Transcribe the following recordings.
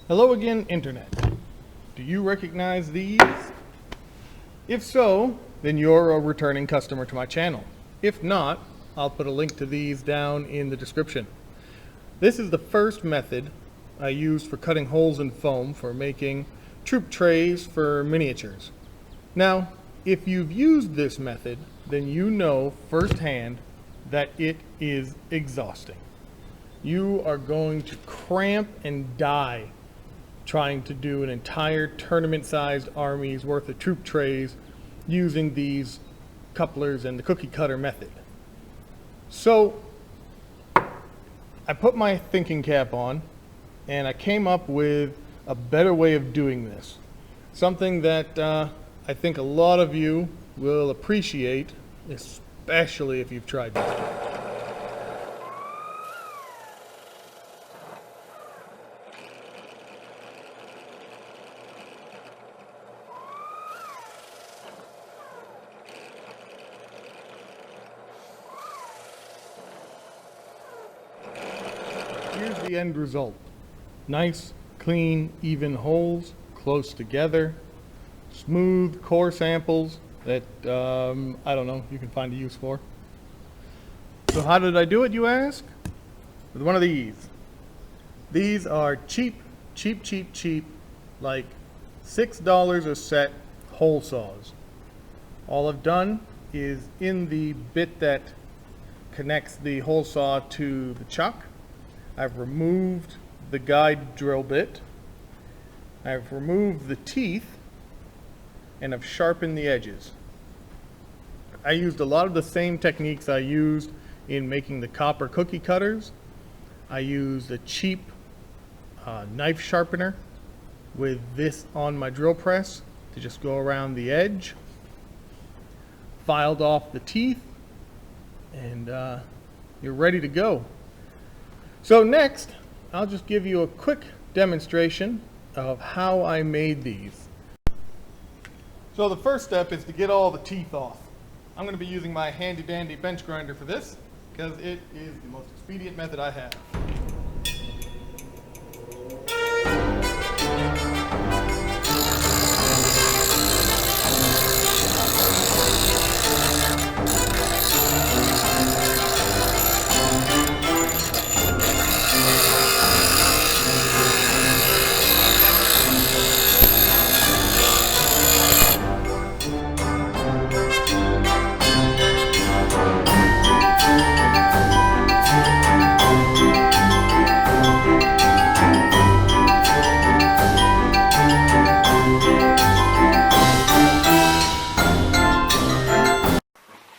Hello again, Internet. Do you recognize these? If so, then you're a returning customer to my channel. If not, I'll put a link to these down in the description. This is the first method I used for cutting holes in foam for making troop trays for miniatures. Now, if you've used this method, then you know firsthand that it is exhausting. You are going to cramp and die trying to do an entire tournament-sized army's worth of troop trays using these couplers and the cookie cutter method. So I put my thinking cap on and I came up with a better way of doing this. Something that I think a lot of you will appreciate, especially if you've tried it. Here's the end result. Nice, clean, even holes, close together, smooth core samples that, I don't know, you can find a use for. So how did I do it, you ask? With one of these. These are cheap, like $6 a set hole saws. All I've done is in the bit that connects the hole saw to the chuck, I've removed the guide drill bit, I've removed the teeth, and I've sharpened the edges. I used a lot of the same techniques I used in making the copper cookie cutters. I used a cheap knife sharpener with this on my drill press to just go around the edge, filed off the teeth, and you're ready to go. So next, I'll just give you a quick demonstration of how I made these. So the first step is to get all the teeth off. I'm going to be using my handy dandy bench grinder for this because it is the most expedient method I have.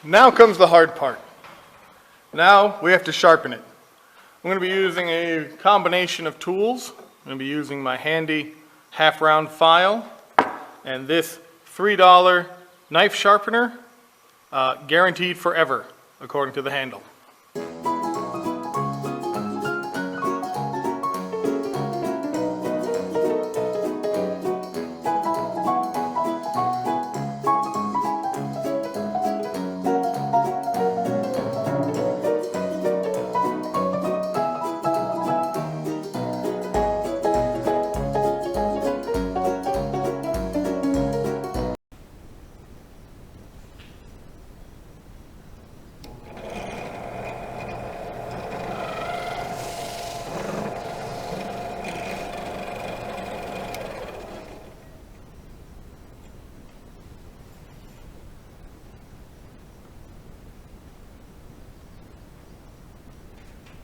Now comes the hard part. Now we have to sharpen it. I'm going to be using a combination of tools. I'm going to be using my handy half-round file and this $3 knife sharpener, guaranteed forever, according to the handle.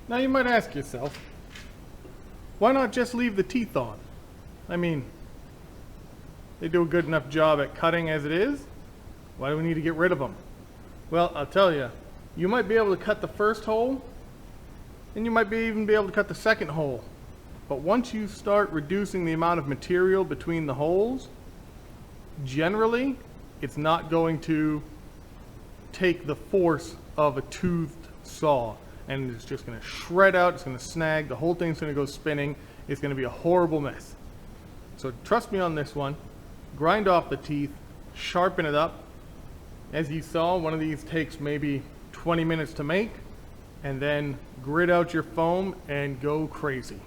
Now you might ask yourself, why not just leave the teeth on? I mean, they do a good enough job at cutting as it is. Why do we need to get rid of them? Well, I'll tell you, you might be able to cut the first hole, and you might even be able to cut the second hole. But once you start reducing the amount of material between the holes, generally, it's not going to take the force of a toothed saw. And it's just going to shred out, it's going to snag, the whole thing's going to go spinning. It's going to be a horrible mess. So trust me on this one. Grind off the teeth, sharpen it up. As you saw, one of these takes maybe 20 minutes to make, and then grit out your foam and go crazy.